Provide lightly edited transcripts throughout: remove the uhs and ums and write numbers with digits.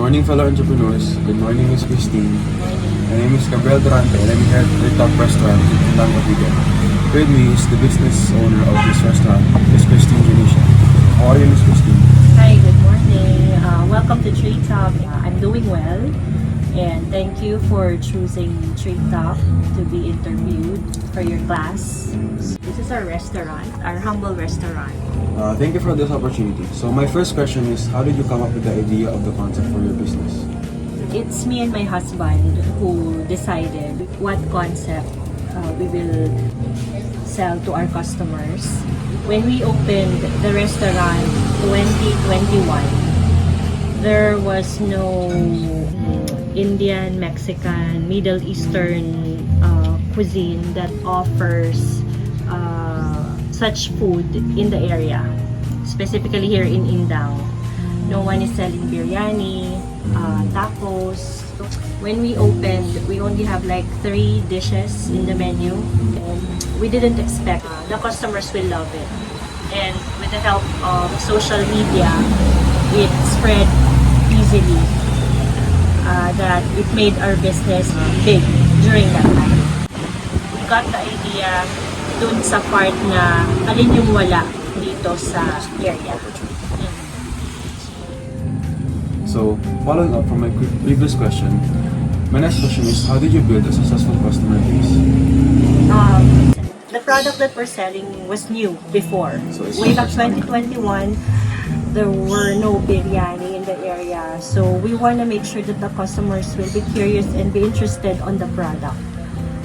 morning, fellow entrepreneurs. Good morning, Miss Christine. My name is Durante, and I'm here at the top restaurant in Durante. With me is the business owner of this restaurant, Miss Christine Janisha. How are you, Miss Christine? Hi, good morning. Welcome to Treetop. I'm doing well, and thank you for choosing Treetop to be interviewed for your class. This is our restaurant, our humble restaurant. Thank you for this opportunity. So my first question is, how did you come up with the idea of the concept for your business? It's me and my husband who decided what concept we will sell to our customers. When we opened the restaurant 2021, there was no Indian, Mexican, Middle Eastern cuisine that offers such food in the area, specifically here in Indang. No one is selling biryani, tacos. When we opened, we only have like 3 dishes in the menu. We didn't expect the customers will love it. And with the help of social media, it spread easily. That it made our business big during that time. We got the idea dun sa part na alin yung wala dito sa area. So, following up from my previous question, my next question is, how did you build a successful customer base? The product that we're selling was new before. So Way back 2021, there were no biryani in the area. So we want to make sure that the customers will be curious and be interested on the product.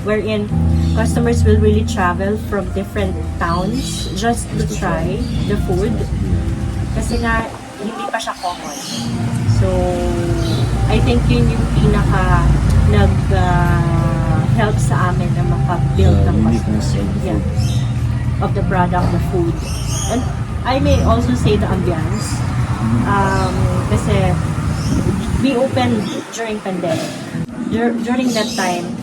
Wherein customers will really travel from different towns just to try the food. Kasi nga, hindi pa siya common. So, I think yun yung pinaka nag-help sa amin na makabuild ng uniqueness of the product, the food. And I may also say the ambience. Kasi we opened during pandemic. During that time,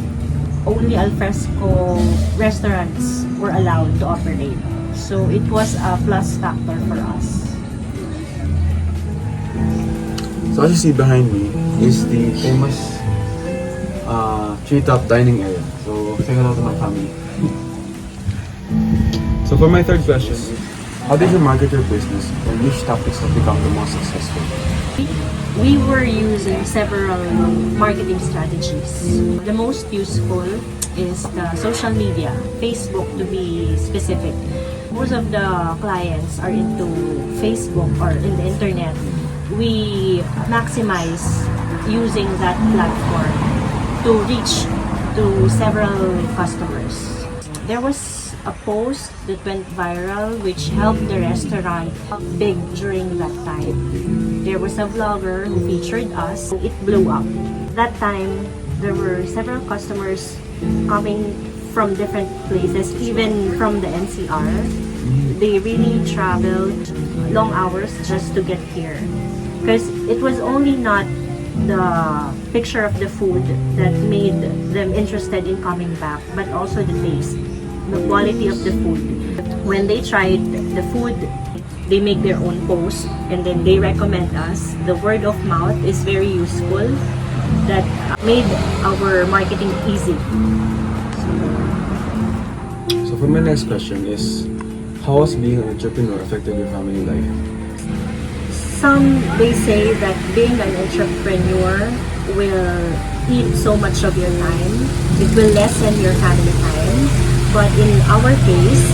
only alfresco restaurants were allowed to operate. So it was a plus factor for us. So as you see behind me is the famous Treetop dining area. So say hello to my family. So for my third question, how did you market your business and which topics have become the most successful? We were using several marketing strategies. The most useful is the social media, Facebook to be specific. Most of the clients are into Facebook or in the internet. We maximize using that platform to reach to several customers. There was a post that went viral which helped the restaurant big during that time. There was a vlogger who featured us. It blew up. That time, there were several customers coming from different places, even from the NCR. They really traveled long hours just to get here. Because it was only not the picture of the food that made them interested in coming back, but also the taste, the quality of the food. When they tried the food, they make their own post and then they recommend us. The word of mouth is very useful. That made our marketing easy. So for my next question is, how has being an entrepreneur affected your family life? Some they say that being an entrepreneur will eat so much of your time. It will lessen your family time. But in our case,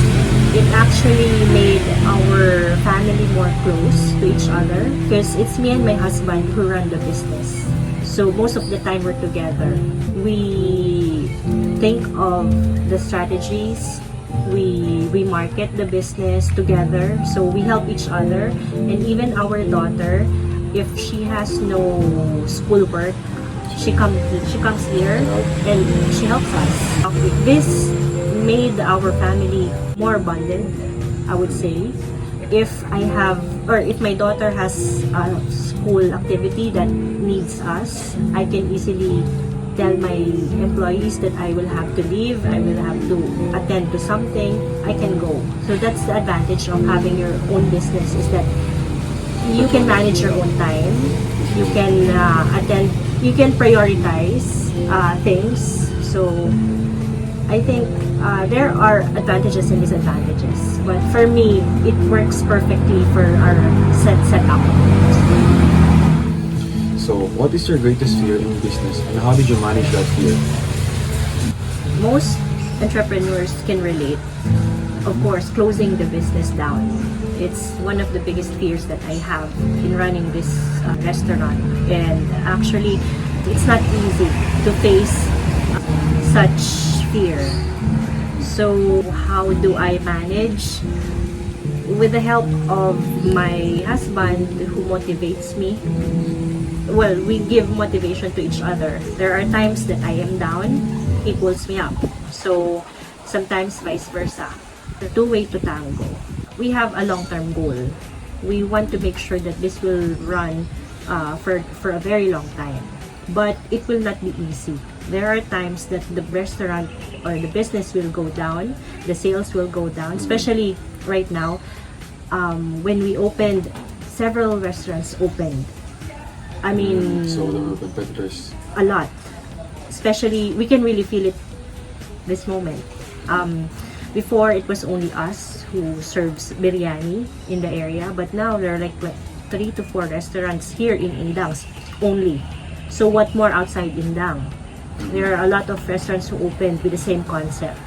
it actually made our family more close to each other because it's me and my husband who run the business. So most of the time we're together. We think of the strategies. We market the business together. So we help each other. And even our daughter, if she has no schoolwork, she comes here and she helps us. This made our family more bonded, I would say. If my daughter has a school activity that needs us, I can easily tell my employees that I will have to leave, I will have to attend to something, I can go. So that's the advantage of having your own business, is that you can manage your own time. You can attend. You can prioritize things. So I think there are advantages and disadvantages. But for me, it works perfectly for our setup. So, what is your greatest fear in business and how did you manage that fear? Most entrepreneurs can relate. Of course, closing the business down. It's one of the biggest fears that I have in running this restaurant. And actually, it's not easy to face such fear. So, how do I manage? With the help of my husband who motivates me. Well, we give motivation to each other. There are times that I am down, he pulls me up. So, sometimes vice versa. The two-way to tango. We have a long-term goal. We want to make sure that this will run for a very long time. But it will not be easy. There are times that the restaurant or the business will go down, the sales will go down, especially right now. When we opened, several restaurants opened. I mean, So, there were competitors. a lot. Especially, we can really feel it this moment. Before, it was only us who serves biryani in the area, but now there are like 3 to 4 restaurants here in Indang only. So what more outside Indang? There are a lot of restaurants who opened with the same concept.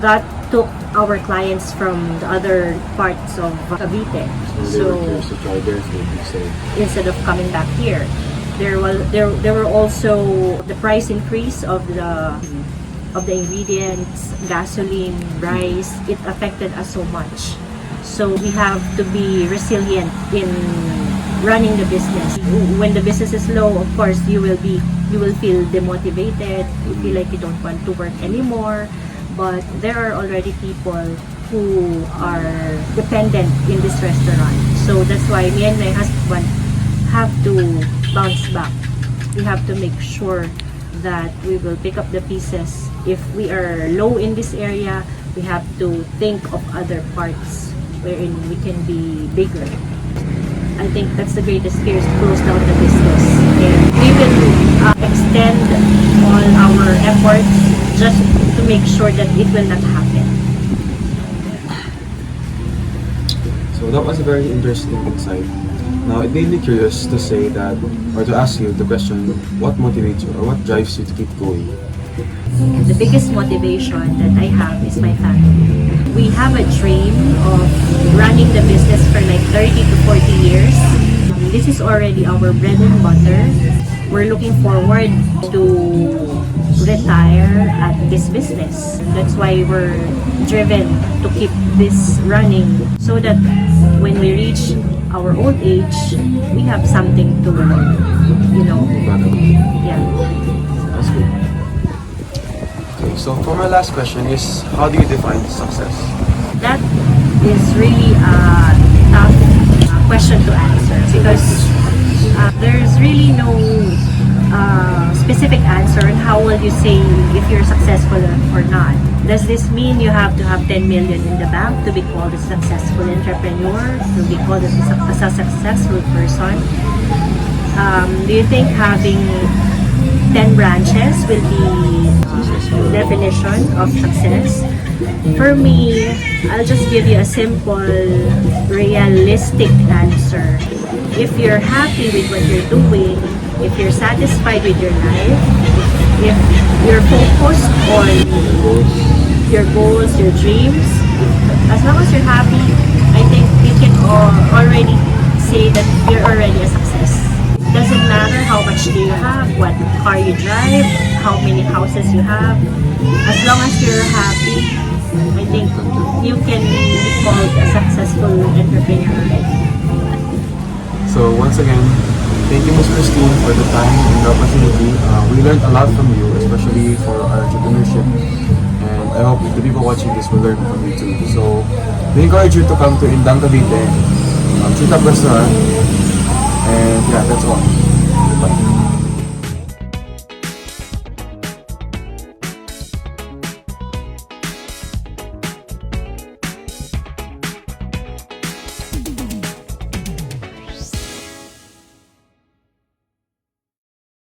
That took our clients from the other parts of Cavite. So, they were curious to try their food instead. Instead of coming back here, there were also the price increase of the ingredients, gasoline, rice. It affected us so much. So we have to be resilient in running the business. When the business is low, of course, you will feel demotivated. You feel like you don't want to work anymore. But there are already people who are dependent in this restaurant. So that's why me and my husband have to bounce back. We have to make sure that we will pick up the pieces. If we are low in this area, we have to think of other parts wherein we can be bigger. I think that's the greatest fear, is to close down the business. And we will extend all our efforts just to make sure that it will not happen. So, that was a very interesting insight. Now, it made me curious to say that, or to ask you the question, what motivates you or what drives you to keep going? The biggest motivation that I have is my family. We have a dream of running the business for like 30 to 40 years. This is already our bread and butter. We're looking forward to retire at this business. That's why we're driven to keep this running so that when we reach our old age, we have something to, yeah. That's good. Okay, so for my last question is, how do you define success? That is really a tough question to answer because there's really no specific answer on how will you say if you're successful or not. Does this mean you have to have 10 million in the bank to be called a successful entrepreneur, to be called as a successful person? Do you think having 10 branches will be the definition of success? For me, I'll just give you a simple, realistic answer. If you're happy with what you're doing, if you're satisfied with your life, if you're focused on your goals, your dreams, as long as you're happy, I think you can already say that you're already a success. Doesn't matter how much do you have, what car you drive, how many houses you have. As long as you're happy, I think you can be called a successful entrepreneur. So once again, thank you Ms. Christine for the time and the opportunity. We learned a lot from you, especially for our entrepreneurship. And I hope the people watching this will learn from you too. So we encourage you to come to Indang Cavite, Cheetah Restaurant. And yeah, that's all.